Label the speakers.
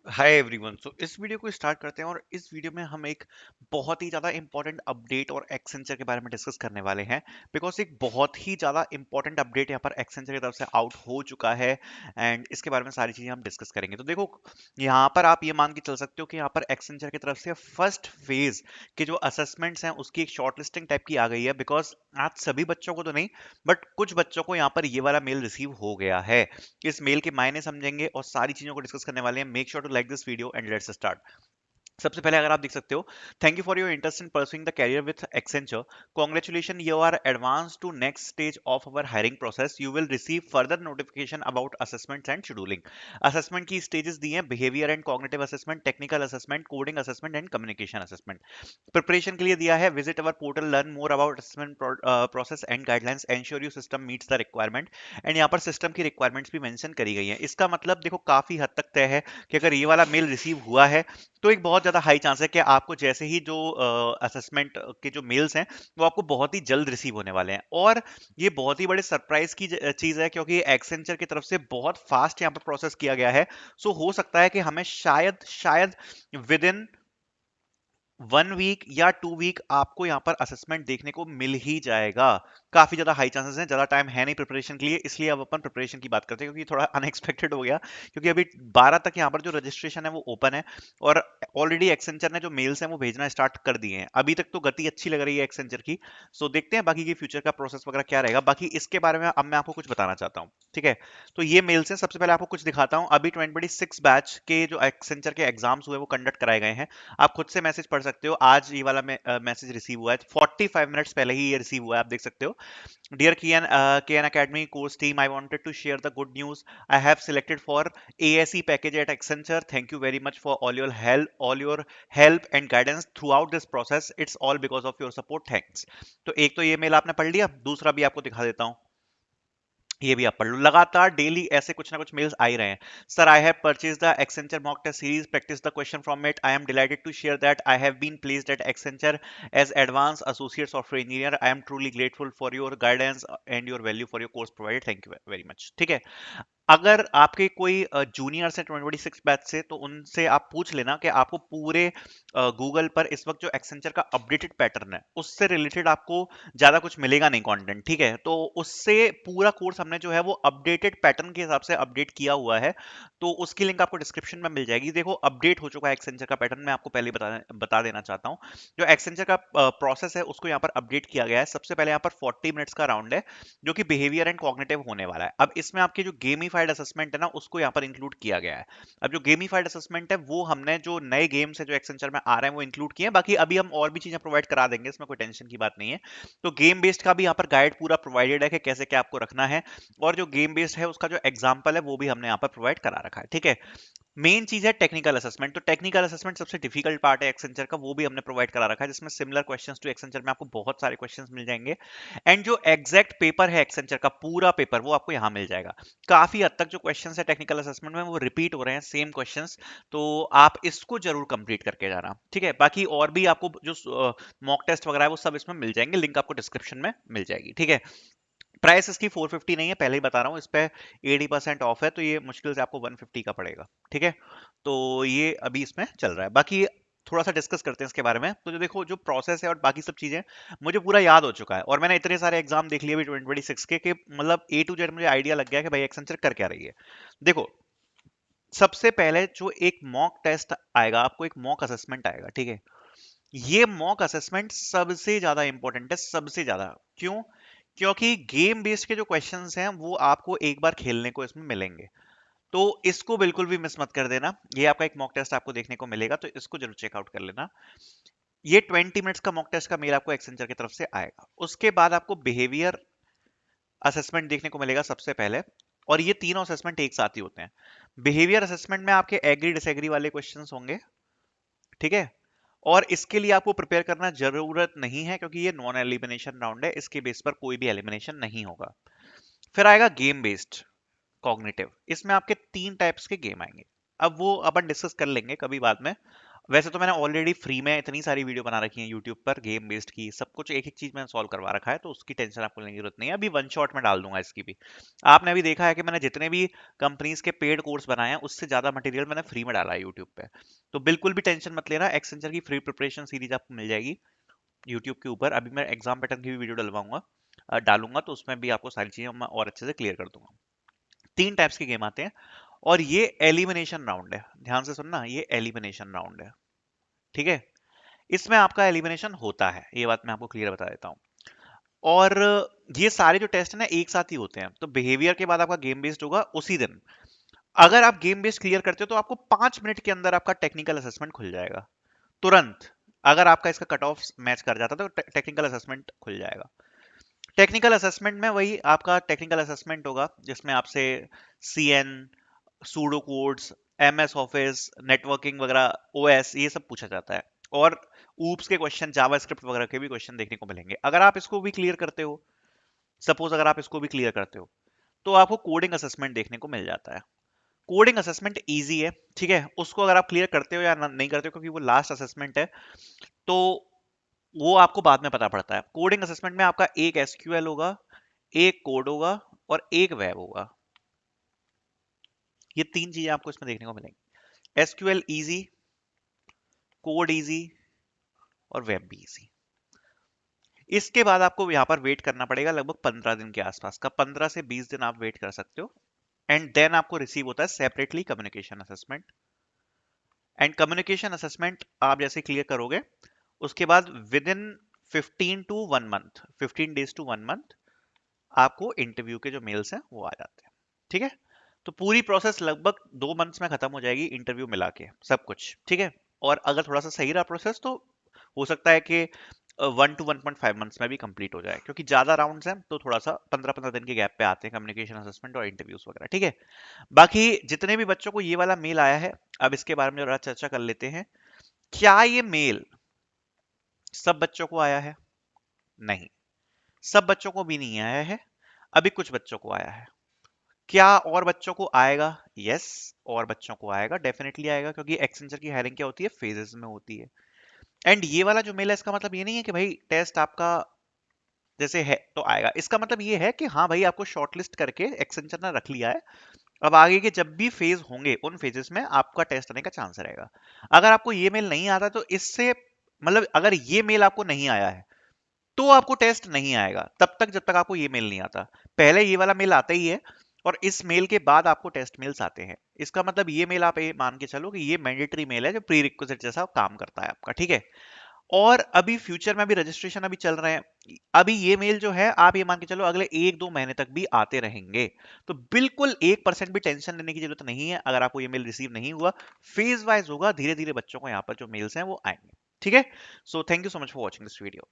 Speaker 1: Hi everyone. सो इस video को start करते हैं और इस वीडियो में हम एक बहुत ही ज़्यादा इंपॉर्टेंट अपडेट और एक्सेंचर के बारे में डिस्कस करने वाले हैं। बिकॉज एक बहुत ही ज़्यादा इंपॉर्टेंट अपडेट यहाँ पर एक्सेंचर की तरफ से आउट हो चुका है एंड इसके बारे में सारी चीज़ें हम डिस्कस करेंगे। तो देखो, यहाँ पर आप ये मान के चल सकते हो कि यहाँ पर एक्सेंचर की तरफ से फर्स्ट फेज के जो असेसमेंट्स हैं उसकी एक शॉर्ट लिस्टिंग टाइप की आ गई है। बिकॉज आज सभी बच्चों को तो नहीं, बट कुछ बच्चों को यहाँ पर ये वाला मेल रिसीव हो गया है। इस मेल के मायने समझेंगे और सारी चीजों को डिस्कस करने वाले हैं। Make sure to like this video and let's start. सबसे पहले अगर आप देख सकते हो, thank you for your interest in pursuing the career with Accenture. Congratulation, you are advance to next stage of our hiring process. You will receive further notification about assessments and scheduling. Assessment की stages दी हैं: behaviour and cognitive assessment, technical assessment, coding assessment and communication assessment. Preparation के लिए दिया है: visit our portal, learn more about assessment process and guidelines, ensure you system meets the requirement. And यहाँ पर system की requirements भी mention करी गई हैं। इसका मतलब देखो, काफी हद तक तय है कि अगर ये वाला मेल रिसीव हुआ है तो एक बहुत ज्यादा हाई चांस है कि आपको जैसे ही जो असेसमेंट के जो मेल्स हैं वो आपको बहुत ही जल्द रिसीव होने वाले हैं। और ये बहुत ही बड़े सरप्राइज की चीज है, क्योंकि एक्सेंचर की तरफ से बहुत फास्ट यहाँ पर प्रोसेस किया गया है। सो हो सकता है कि हमें शायद शायद विद इन 1 वीक या 2 वीक आपको यहाँ पर असेसमेंट देखने को मिल ही जाएगा। काफी ज्यादा हाई चांसेस हैं, ज्यादा टाइम है नहीं प्रिपरेशन के लिए, इसलिए अब अपन प्रिपरेशन की बात करते हैं, क्योंकि थोड़ा अनएक्सपेक्टेड हो गया। क्योंकि अभी 12 तक यहाँ पर जो रजिस्ट्रेशन है वो ओपन है और ऑलरेडी एक्सेंचर ने जो मेल्स हैं वो भेजना स्टार्ट कर दिए हैं। अभी तक तो गति अच्छी लग रही है एक्सेंचर की। सो देखते हैं बाकी की फ्यूचर का प्रोसेस वगैरह क्या रहेगा। बाकी इसके बारे में अब मैं आपको कुछ बताना चाहता हूँ, ठीक है। तो ये मेल्स हैं। सबसे पहले आपको कुछ दिखाता हूँ। अभी 2026 बैच के जो एक्सेंचर के एग्जाम्स हुए वो कंडक्ट कराए गए हैं। आप खुद से मैसेज पढ़ सकते हो। आज ये वाला मैसेज रिसीव हुआ है, 45 मिनट्स पहले ही ये रिसीव हुआ है, आप देख सकते हो। Dear KN Academy course team, I wanted to share the good news. I have selected for ASE package at Accenture. Thank you very much for all your help and guidance throughout this process. It's all because of your support. Thanks. तो एक तो ये mail आपने पढ़ लिया, दूसरा भी आपको दिखा देता हूँ। ये भी आप पढ़ लो। लगातार डेली ऐसे कुछ ना कुछ मेल्स आ ही रहे हैं। Sir, I have purchase the Accenture mock test series, practice the question from it. I am delighted to share that I have been placed at Accenture as advance associate software engineer. I am truly grateful for your guidance and your value for your course provided. Thank you very much. ठीक है। अगर आपके कोई juniors हैं 2026 batch से, तो उनसे आप पूछ लेना कि आपको पूरे गूगल पर इस वक्त जो एक्सेंचर का अपडेटेड पैटर्न है उससे रिलेटेड आपको ज्यादा कुछ मिलेगा नहीं कंटेंट, ठीक है। तो उससे पूरा कोर्स हमने जो है वो अपडेटेड पैटर्न के हिसाब से अपडेट किया हुआ है। तो उसकी लिंक आपको डिस्क्रिप्शन में मिल जाएगी। देखो, अपडेट हो चुका है एक्सेंचर का पैटर्न, मैं आपको पहले बता देना चाहता हूँ। जो एक्सेंचर का प्रोसेस है उसको यहाँ पर अपडेट किया गया है। सबसे पहले यहाँ पर 40 मिनट्स का राउंड है जो कि बिहेवियर एंड कॉग्निटिव होने वाला है। अब इसमें आपके जो गेमिफाइड असेसमेंट है ना उसको यहाँ पर इंक्लूड किया गया है। अब जो गेमिफाइड असेसमेंट है वो हमने जो नए गेम्स है जो एक्सेंचर में आ रहे हैं वो इंक्लूड किए हैं। बाकी अभी हम और भी चीजें प्रोवाइड करा देंगे, इसमें कोई टेंशन की बात नहीं है। तो गेम बेस्ड का भी यहाँ पर गाइड पूरा प्रोवाइडेड है कि कैसे क्या आपको रखना है। और जो गेम बेस्ड है उसका जो एग्जाम्पल है वो भी हमने यहाँ पर प्रोवाइड करा रखा है, ठीक है। मेन चीज है टेक्निकल असेसमेंट। तो टेक्निकल असेसमेंट सबसे डिफिकल्ट पार्ट है एक्सेंचर का, वो भी हमने प्रोवाइड करा रखा है, जिसमें सिमिलर क्वेश्चंस टू एक्सेंचर में आपको बहुत सारे क्वेश्चंस मिल जाएंगे। एंड जो एग्जैक्ट पेपर है एक्सेंचर का पूरा पेपर वो आपको यहाँ मिल जाएगा। काफी हद तक जो क्वेश्चंस है टेक्निकल असेसमेंट में वो रिपीट हो रहे हैं, सेम क्वेश्चंस। तो आप इसको जरूर कंप्लीट करके जाना, ठीक है। बाकी और भी आपको जो मॉक टेस्ट वगैरह है वो सब इसमें मिल जाएंगे, लिंक आपको डिस्क्रिप्शन में मिल जाएगी, ठीक है। प्राइस इसकी 450 नहीं है, पहले ही बता रहा हूँ। इस पे 80% ऑफ है, तो ये मुश्किल से आपको 150 का पड़ेगा, ठीक है। तो ये अभी इसमें चल रहा है। बाकी थोड़ा सा डिस्कस करते हैं इसके बारे में। तो जो देखो, जो प्रोसेस है और बाकी सब चीजें मुझे पूरा याद हो चुका है, और मैंने इतने सारे एग्जाम देख लिए अभी 2026 के कि मतलब A to Z मुझे आइडिया लग गया कि भाई एक्सेंचर कर क्या रही है। देखो, सबसे पहले जो एक मॉक टेस्ट आएगा, आपको एक मॉक असेसमेंट आएगा, ठीक है। ये मॉक असेसमेंट सबसे ज्यादा इंपॉर्टेंट है, सबसे ज्यादा। क्यों? क्योंकि गेम बेस्ड के जो क्वेश्चंस हैं वो आपको एक बार खेलने को इसमें मिलेंगे। तो इसको बिल्कुल भी मिस मत कर देना। ये आपका एक मॉक टेस्ट आपको देखने को मिलेगा, तो इसको जरूर चेकआउट कर लेना। ये 20 मिनट्स का मॉक टेस्ट का मेल आपको एक्सेंचर की तरफ से आएगा। उसके बाद आपको बिहेवियर असेसमेंट देखने को मिलेगा सबसे पहले। और ये तीनों असेसमेंट एक साथ ही होते हैं। बिहेवियर असेसमेंट में आपके एग्री डिसएग्री वाले क्वेश्चंस होंगे, ठीक है। और इसके लिए आपको प्रिपेयर करना जरूरत नहीं है, क्योंकि ये नॉन एलिमिनेशन राउंड है, इसके बेस पर कोई भी एलिमिनेशन नहीं होगा। फिर आएगा गेम बेस्ड कॉग्निटिव। इसमें आपके 3 टाइप्स के गेम आएंगे। अब वो अपन डिस्कस कर लेंगे कभी बाद में। वैसे तो मैंने ऑलरेडी फ्री में इतनी सारी वीडियो बना रखी है यूट्यूब पर गेम बेस्ड की, सब कुछ एक एक चीज मैंने सॉल्व करवा रखा है, तो उसकी टेंशन आपको लेने की जरूरत नहीं है। अभी वन शॉट में डाल दूंगा इसकी भी। आपने अभी देखा है कि मैंने जितने भी कंपनीज के पेड कोर्स बनाए हैं उससे ज्यादा मटेरियल मैंने फ्री में डाला है यूट्यूब पे। तो बिल्कुल भी टेंशन मत लेना, एक्सेंचर की फ्री प्रिपरेशन सीरीज आपको मिल जाएगी यूट्यूब के ऊपर। अभी मैं एग्जाम पैटर्न की भी वीडियो डलवाऊंगा, डालूंगा, तो उसमें भी आपको सारी चीजें मैं और अच्छे से क्लियर कर दूंगा। 3 टाइप्स के गेम आते हैं, और ये एलिमिनेशन राउंड है। ध्यान से सुनना, ये एलिमिनेशन राउंड है, ठीक है। इसमें आपका एलिमिनेशन होता है, ये बात मैं आपको क्लियर बता देता हूँ। और ये सारे जो टेस्ट है ना एक साथ ही होते हैं, तो बिहेवियर के बाद आपका गेम बेस्ड होगा उसी दिन। अगर आप गेम बेस्ड क्लियर करते हो तो आपको 5 मिनट के अंदर आपका टेक्निकल असेसमेंट खुल जाएगा, तुरंत। अगर आपका इसका कट ऑफ मैच कर जाता तो टेक्निकल असेसमेंट खुल जाएगा। टेक्निकल असेसमेंट में वही आपका टेक्निकल असेसमेंट होगा जिसमें आपसे CN, pseudo codes, MS office, networking वगैरह, ओएस, ये सब पूछा जाता है। और ऊप्स के क्वेश्चन, जावास्क्रिप्ट वगैरह के भी क्वेश्चन देखने को मिलेंगे। अगर आप इसको भी क्लियर करते हो, सपोज अगर आप इसको भी क्लियर करते हो, तो आपको कोडिंग असेसमेंट देखने को मिल जाता है। कोडिंग असेसमेंट इजी है, ठीक है। उसको अगर आप क्लियर करते हो या नहीं करते हो, क्योंकि वो लास्ट असेसमेंट है, तो वो आपको बाद में पता पड़ता है। कोडिंग असेसमेंट में आपका एक एसक्यूएल होगा, एक कोड होगा, और एक वेब होगा। ये 3 चीजें आपको इसमें देखने को मिलेंगी। एसक्यूएल इजी, कोड इजी, और वेब भी इजी। इसके बाद आपको यहाँ पर वेट करना पड़ेगा लगभग 15 दिन के आसपास का, 15 से 20 दिन आप वेट कर सकते हो। एंड देन आपको रिसीव होता है separately communication assessment. And communication assessment आप जैसे क्लियर करोगे, उसके बाद within 15 days to 1 month आपको इंटरव्यू के जो मेल्स हैं वो आ जाते हैं, ठीक है। तो पूरी प्रोसेस लगभग 2 मंथ्स में खत्म हो जाएगी, इंटरव्यू मिला के सब कुछ, ठीक है। और अगर थोड़ा सा सही रहा प्रोसेस तो हो सकता है कि 1 to 1.5 मंथ्स में भी कंप्लीट हो जाए, क्योंकि ज्यादा राउंड्स हैं तो थोड़ा सा 15-15 दिन के गैप पे आते हैं कम्युनिकेशन असेसमेंट और इंटरव्यूज वगैरह, ठीक है। बाकी जितने भी बच्चों को ये वाला मेल आया है, अब इसके बारे में जरा चर्चा कर लेते हैं। क्या ये मेल सब बच्चों को आया है? नहीं, सब बच्चों को भी नहीं आया है, अभी कुछ बच्चों को आया है। क्या और बच्चों को आएगा? यस, और बच्चों को आएगा, डेफिनेटली आएगा, क्योंकि एक्सेंचर की हायरिंग क्या होती है, फेजेस में होती है। एंड ये वाला जो मेल है, इसका मतलब ये नहीं है कि भाई टेस्ट आपका जैसे है तो आएगा। इसका मतलब ये है कि हाँ भाई, आपको शॉर्टलिस्ट करके एक्सेंचर ने रख लिया है। अब आगे के जब भी फेज होंगे उन फेजेस में आपका टेस्ट आने का चांस रहेगा। अगर आपको ये मेल नहीं आता तो इससे मतलब, अगर ये मेल आपको नहीं आया है तो आपको टेस्ट नहीं आएगा तब तक जब तक आपको ये मेल नहीं आता। पहले ये वाला मेल आता ही है, और इस मेल के बाद आपको टेस्ट मेल्स आते हैं। इसका मतलब ये मेल आप ये मान के चलो कि ये मैंडेटरी मेल है जो प्री रिक्विजिट जैसा काम करता है आपका, ठीक है। और अभी फ्यूचर में अभी रजिस्ट्रेशन अभी चल रहे हैं, अभी ये मेल जो है आप ये मान के चलो अगले 1-2 महीने तक भी आते रहेंगे। तो बिल्कुल 1% भी टेंशन लेने की जरूरत नहीं है अगर आपको ये मेल रिसीव नहीं हुआ। फेज वाइज होगा, धीरे धीरे बच्चों को यहाँ पर जो मेल्स हैं वो आएंगे, ठीक है। So thank you so much for watching this video.